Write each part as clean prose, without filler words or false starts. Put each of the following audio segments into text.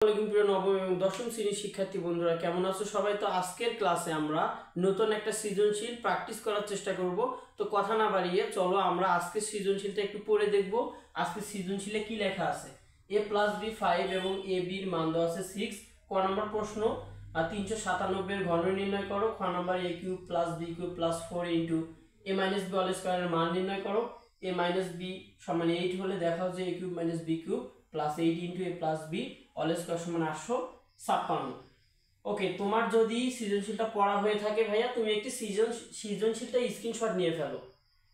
প্রিয় নবম এবং দশম শ্রেণীর শিক্ষার্থী বন্ধুরা কেমন আছো সবাই। তো আজকের ক্লাসে আমরা নতুন একটা সৃজনশীল প্র্যাকটিস করার চেষ্টা করব। তো কথা না বাড়িয়ে চলো আমরা আজকের সৃজনশীলটা একটু পড়ে দেখব। আজকের সৃজনশীলে কি লেখা আছে। a + b 5 এবং a b এর মান দেওয়া আছে 6। ক নম্বর প্রশ্ন 397 এর ঘন নির্ণয় করো। খ নম্বর a³ + b³ + 4 * a - b² এর মান নির্ণয় করো। a - b = 8 হলে দেখাও যে a³ - b³ + 8 * a + b all square = 856। ওকে, তোমার যদি সৃজনশীলটা পড়া হয়ে থাকে ভাইয়া তুমি একটি সৃজনশীলটা স্ক্রিনশট নিয়ে ফেলো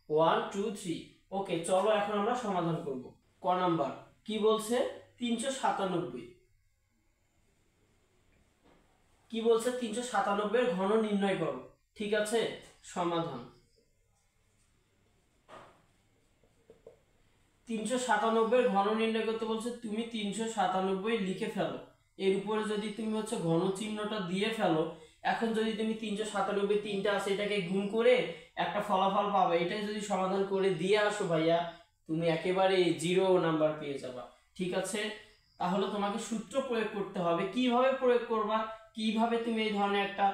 1 2 3। ওকে, চলো এখন আমরা সমাধান করব। ক নাম্বার কি বলছে 397 কি বলছে 397 এর ঘন নির্ণয় করো। ঠিক আছে, সমাধান 397 এর ঘন নির্ণয় করতে বলছে। তুমি 397 লিখে ফেলো, এর উপরে যদি তুমি হচ্ছে ঘন চিহ্নটা দিয়ে ফেলো। এখন যদি তুমি 397 তিনটা আছে এটাকে গুণ করে একটা ফলাফল পাবে, এটাই যদি সমাধান করে দিয়ে আসো ভাইয়া তুমি একেবারে 0 নাম্বার পেয়ে যাবা। ঠিক আছে, তাহলে তোমাকে সূত্র প্রয়োগ করতে হবে। কিভাবে প্রয়োগ করবা, কিভাবে তুমি এই ধরনের একটা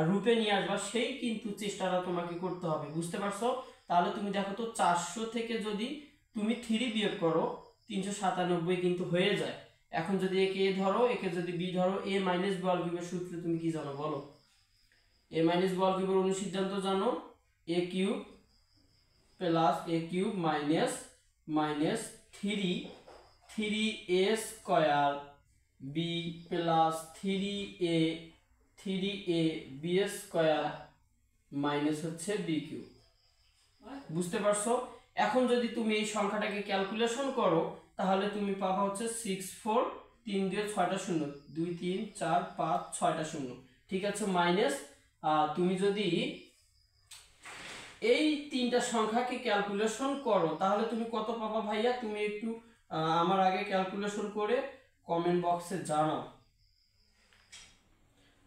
রূপে নিয়ে আসবা সেই কিন্তু চেষ্টাটা তোমাকে করতে হবে। বুঝতে পারছো? তাহলে তুমি দেখো তো 400 থেকে যদি তুমি 3 বিয়োগ করো 397 কিন্তু হয়ে যায়। এখন যদি একে a ধরো, একে যদি b ধরো, a - b³ এর সূত্র তুমি কি জানো বলো? a - b³ এর অনুসিদ্ধান্ত জানো, a³ + a³ - 3a² b + 3ab² minus হচ্ছে b³ বুঝতে পারছো? এখন যদি তুমি এই সংখ্যাটাকে ক্যালকুলেশন করো তাহলে তুমি পাবা হচ্ছে 6 4 3 2 6টা 0 2 3 4 5 6টা 0। ঠিক আছে, মাইনাস তুমি যদি এই তিনটা সংখ্যাকে ক্যালকুলেশন করো তাহলে তুমি কত পাবা ভাইয়া? তুমি একটু আমার আগে ক্যালকুলেশন করে কমেন্ট বক্সে জানাও।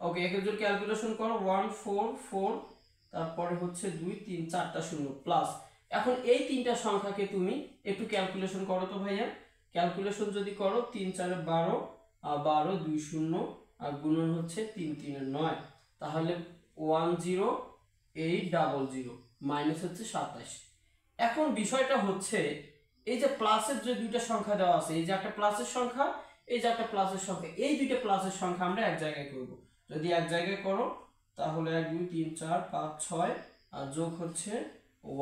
ওকে, একে যদি ক্যালকুলেশন করো 1 4 4 তারপরে হচ্ছে 2 3 4টা 0 প্লাস। এখন এই তিনটা সংখ্যাকে তুমি একটু ক্যালকুলেশন করো তো ভাইয়া। ক্যালকুলেশন যদি করো 3 4 12 12 2 0 আর গুণন হচ্ছে 3 3 9, তাহলে 10800 মাইনাস হচ্ছে 27। এখন বিষয়টা হচ্ছে এই যে প্লাসের যে দুইটা সংখ্যা দেওয়া আছে, এই যে একটা প্লাসের সংখ্যা, এই যে একটা প্লাসের সংখ্যা, এই দুইটা প্লাসের সংখ্যা আমরা এক জায়গায় করব। যদি এক জায়গায় করো তাহলে 1 2 3 4 5 6 আর যোগ হচ্ছে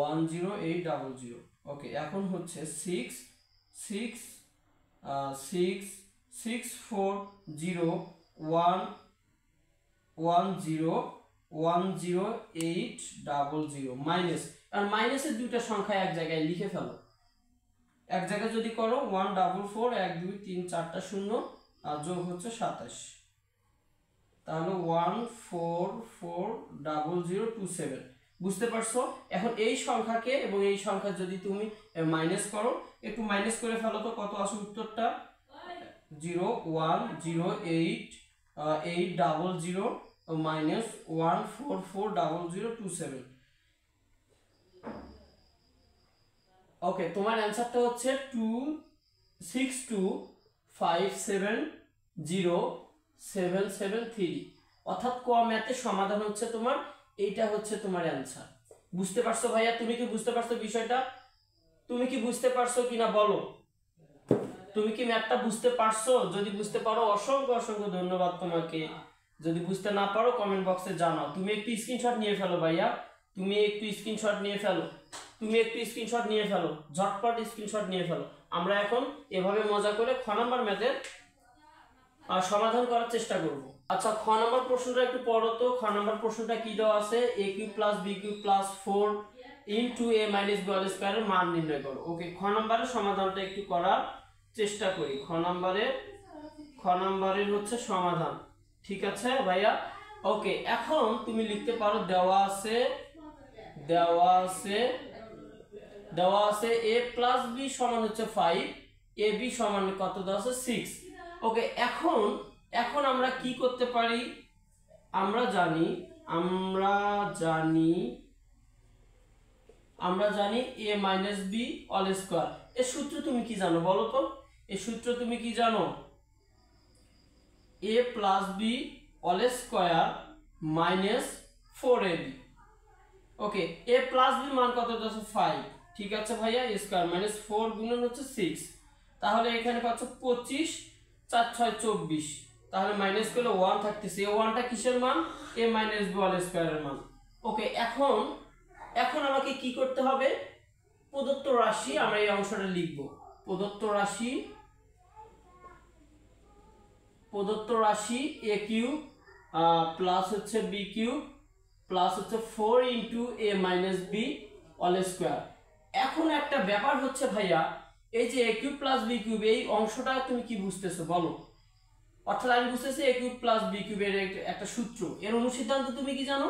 10800। ওকে, এখন হচ্ছে 6 6 6 6 4 0 1 10800 মাইনাস, আর মাইনাসের দুইটা সংখ্যা এক জায়গায় লিখে ফেলো। এক জায়গায় যদি করো 144 1 2 3 4টা 0 আর যোগ হচ্ছে 27, তাহলে 1440027। বুঝতে পারছো? এখন এই সংখ্যাকে এবং এই সংখ্যা যদি তুমি মাইনাস করো, একটু মাইনাস করে ফেলো তো কত আসে উত্তরটা 0108800 মাইনাস 1440027। ওকে, তোমার অ্যান্সারটা হচ্ছে 262570,773, অর্থাৎ ক ম্যাথের সমাধান হচ্ছে তোমার এইটা হচ্ছে তোমার অ্যান্সার। বুঝতে পারছো ভাইয়া? তুমি কি বুঝতে পারছো বিষয়টা? তুমি কি বুঝতে পারছো কিনা বলো? তুমি কি ম্যাথটা বুঝতে পারছো? যদি বুঝতে পারো অসংখ্য অসংখ্য ধন্যবাদ তোমাকে। যদি বুঝতে না পারো কমেন্ট বক্সে জানাও। তুমি একটু স্ক্রিনশট নিয়ে ফেলো ভাইয়া, তুমি একটু স্ক্রিনশট নিয়ে ফেলো, তুমি একটু স্ক্রিনশট নিয়ে ফেলো, ঝটপট স্ক্রিনশট নিয়ে ফেলো। আমরা এখন এভাবে মজা করে খ নাম্বার ম্যাথের সমাধান করার চেষ্টা করব। আচ্ছা, খ নাম্বার প্রশ্নটা একটু পড়ো তো। খ নাম্বার প্রশ্নটা কি দেওয়া আছে? a³ + b³ + 4 * a - b² এর মান নির্ণয় করো। ওকে, খ নাম্বারের সমাধানটা একটু করার চেষ্টা করি। খ নাম্বারের হচ্ছে সমাধান। ঠিক আছে ভাইয়া? ওকে, এখন তুমি লিখতে পারো দেওয়া আছে a + b সমান হচ্ছে 5, ab সমান কত দেওয়া আছে 6। ওকে, এখন আমরা কি করতে পারি? আমরা জানি a - b² এর সূত্র তুমি কি জানো বলো তো? এর সূত্র তুমি কি জানো? a plus B all square minus 4ab। ওকে, a প্লাস বি মান কত আছে 5, ঠিক আছে ভাইয়া, a স্কোয়ার মাইনাস 4 গুণন হচ্ছে 6, তাহলে এখানে পাচ্ছ 25, 4 6 24, তাহলে মাইনাস করলে 1 থাকতেছে, এই 1টা কিসের মান, a মাইনাস বি অল স্কোয়ারের মান। ওকে, এখন আমাকে কি করতে হবে, প্রদত্ত রাশি আমরা এই অংশটা লিখব, প্রদত্ত রাশি a কিউব প্লাস হচ্ছে b কিউব প্লাস হচ্ছে 4 into a minus b all square. এখন একটা ব্যাপার হচ্ছে ভাইয়া, এই যে a cube plus b cube এই অংশটা তুমি কি বুঝতেছো বলো? অর্থাৎ আমি বুঝতেছি a কিউব প্লাস b কিউবের একটা সূত্র, এর অনুসিদ্ধান্ত তুমি কি জানো,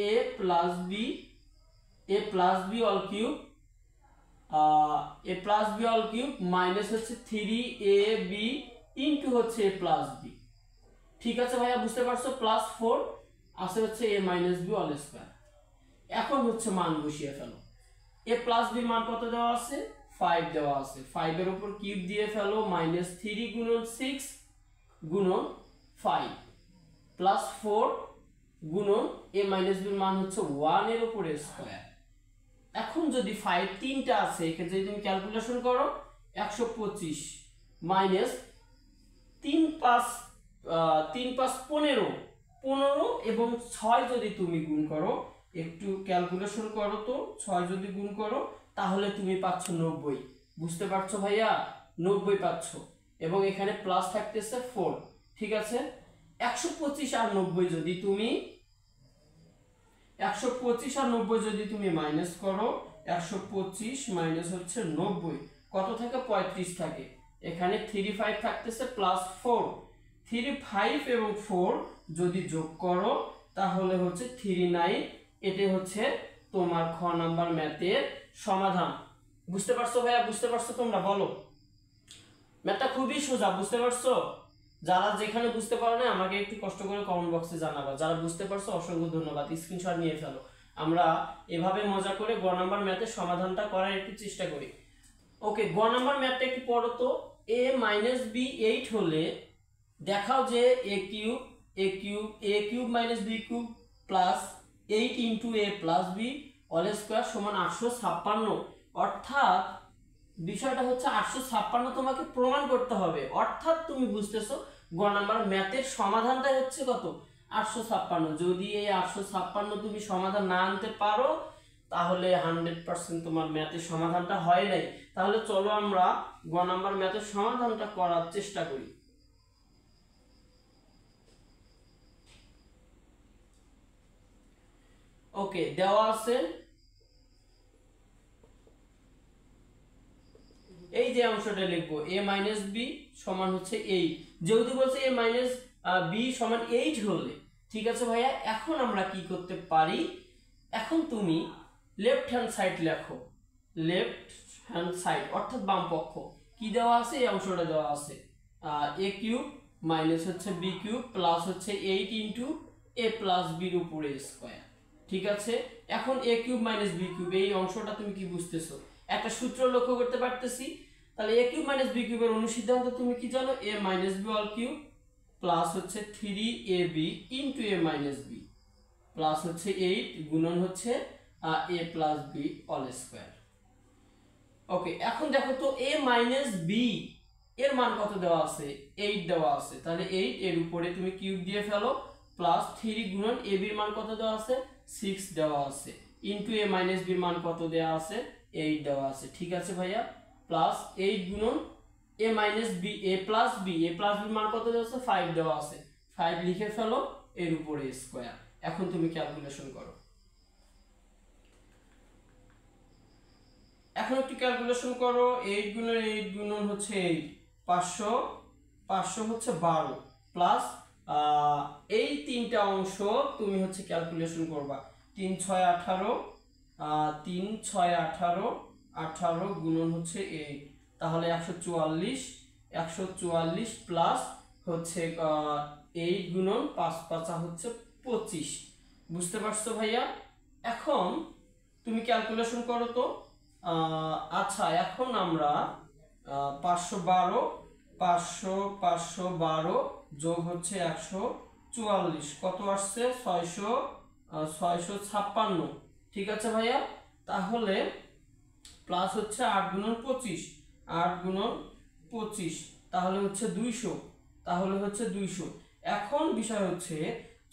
a plus b all cube minus হচ্ছে 3ab ইন্টু হচ্ছে a প্লাস b। ঠিক আছে ভাইয়া, বুঝতে পারছো, প্লাস 4 আছে হচ্ছে a minus b all square. এখন হচ্ছে মান বসিয়ে ফেলো, a প্লাস b মান কত দেওয়া আছে, 5 দেওয়া আছে, 5 এর উপর কিউব দিয়ে ফেলো, মাইনাস 3 গুণন 6 গুণন 5 প্লাস 4 গুণন a মাইনাস b মান হচ্ছে 1 এর উপরে স্কোয়ার। এখন যদি 5 তিনটা আছে, এখানে যদি তুমি ক্যালকুলেশন করো 125 মাইনাস 3 5 15 এবং 6 যদি তুমি গুণ করো, একটু ক্যালকুলেশন করো তো, 6 যদি গুণ করো তাহলে তুমি পাচ্ছ 90। বুঝতে পারছো ভাইয়া, 90 পাচ্ছ, এবং এখানে প্লাস থাকতেছে 4। ঠিক আছে, 125 আর 90 যদি তুমি মাইনাস করো, 125 মাইনাস হচ্ছে 90 কত থাকে, 35 থাকে, এখানে 3 5 থাকতেছে প্লাস 4, 3 5 এবং 4 যদি যোগ করো তাহলে হচ্ছে 39। এটাই হচ্ছে তোমার খ নাম্বার ম্যাথের সমাধান। বুঝতে পারছো ভাইয়া, বুঝতে পারছো তোমরা বলো? ম্যাথটা খুবই সোজা, বুঝতে পারছো? যারা যেখানে বুঝতে পারো না আমাকে একটু কষ্ট করে কমেন্ট বক্সে জানাবা, যারা বুঝতে পারছো অসংখ্য ধন্যবাদ, স্ক্রিনশট নিয়ে ফেলো। আমরা এভাবে মজা করে গ নাম্বার ম্যাথের সমাধানটা করার একটু চেষ্টা করি। ওকে, গ নাম্বার ম্যাথটা একটু পড়ো তো। a মাইনাস b 8 হলে দেখাও যে a cube minus b cube plus 8 into a plus b all square সমান 856। অর্থাৎ বিষয়টা হচ্ছে 856 তোমাকে প্রমাণ করতে হবে। অর্থাৎ তুমি বুঝতেছো গ নাম্বার ম্যাথের সমাধানটা হচ্ছে কত, 856। যদি এই 856 তুমি সমাধান না আনতে পারো তাহলে 100% তোমার ম্যাথের সমাধানটা হয় নাই। তাহলে চলো আমরা গ নাম্বার ম্যাথের সমাধানটা করার চেষ্টা করি। ওকে, দেওয়া আছে এই যে অংশটা লিখবো a মাইনাস b সমান হচ্ছে 8, যেহেতু বলছে a মাইনাস b সমান 8 হলে, ঠিক আছে ভাইয়া। এখন আমরা কি করতে পারি, এখন তুমি লেফট হ্যান্ড সাইড লেখো, লেফট হ্যান্ড সাইড অর্থাৎ বাম পক্ষ কি দেওয়া আছে, এই অংশটা দেওয়া আছে a কিউব মাইনাস হচ্ছে b কিউব প্লাস হচ্ছে 8 ইন্টু a প্লাস b এর উপরে স্কোয়ার। ঠিক আছে, এখন a cube minus b cube এই অংশটা তুমি কি বুঝতেছো, একটা সূত্র লক্ষ্য করতে পারতেছি। তাহলে a কিউব মাইনাস b কিউবের অনুসিদ্ধান্ত তুমি কি জানো, a minus b all cube plus হচ্ছে 3ab into a minus b plus হচ্ছে 8 গুণন হচ্ছে a plus b all square. Okay, এখন দেখো তো a মাইনাস b এর মান কত দেওয়া আছে, 8 দেওয়া আছে, তাহলে 8 এর উপরে তুমি কিউব দিয়ে ফেলো, প্লাস 3 গুণন a b এর মান কত দেওয়া আছে, 6 দেওয়া আছে, ইন্টু a মাইনাস b এর মান কত দেওয়া আছে, 8 দেওয়া আছে। ঠিক আছে ভাইয়া, প্লাস 8 গুণন a minus b a plus b মান কত দেওয়া আছে, 5 দেওয়া আছে, 5 লিখে ফেলো, এর উপরে স্কোয়ার। এখন তুমি ক্যালকুলেশন করো, এখন একটু ক্যালকুলেশন করো, 8 গুণন হচ্ছে 8, 500 হচ্ছে 12 প্লাস এই তিনটা অংশ তুমি হচ্ছে ক্যালকুলেশন করবা, 3 6 18 3 6 18 18 গুণন হচ্ছে 8, তাহলে 144 প্লাস হচ্ছে 8 গুণন 5 5 হচ্ছে 25। বুঝতে পারছো ভাইয়া? এখন তুমি ক্যালকুলেশন করো তো। আচ্ছা, এখন আমরা 512 যোগ হচ্ছে 144, কত আসছে 656। ঠিক আছে ভাইয়া, তাহলে প্লাস হচ্ছে 8 গুণন 25, 8 গুণন 25 তাহলে হচ্ছে 200, তাহলে হচ্ছে 200। এখন বিষয় হচ্ছে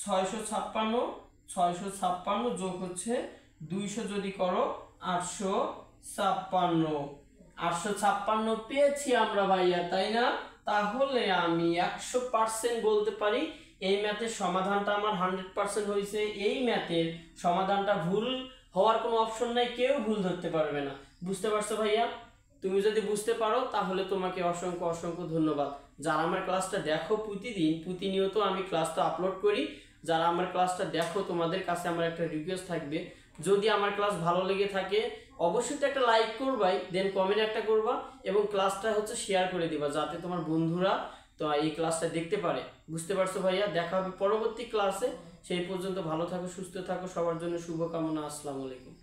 656 যোগ হচ্ছে 200 যদি করো 856, 856 পেয়েছি আমরা ভাইয়া, তাই না? তাহলে আমি 100% বলতে পারি এই ম্যাথের সমাধানটা আমার 100% হয়েছে। এই ম্যাথের সমাধানটা ভুল হওয়ার কোনো অপশন নাই, কেউ ভুল ধরতে পারবে না। বুঝতে পারছো ভাইয়া? তুমি যদি বুঝতে পারো তাহলে তোমাকে অসংখ্য অসংখ্য ধন্যবাদ। যারা আমার ক্লাসটা দেখো প্রতিদিন, প্রতিনিয়ত আমি ক্লাসটা আপলোড করি, যারা আমার ক্লাসটা দেখো তোমাদের কাছে আমার একটা রিকোয়েস্ট থাকবে, যদি আমার ক্লাস ভালো লেগে থাকে অবশ্যই তো একটা লাইক করবাই, দেন কমেন্ট একটা করবা এবং ক্লাসটা হচ্ছে শেয়ার করে দিবা যাতে তোমার বন্ধুরা তো এই ক্লাসটা দেখতে পারে। বুঝতে পারছো ভাইয়া? দেখা হবে পরবর্তী ক্লাসে। সেই পর্যন্ত ভালো থাকো, সুস্থ থাকো, সবার জন্য শুভকামনা। আসসালামু আলাইকুম।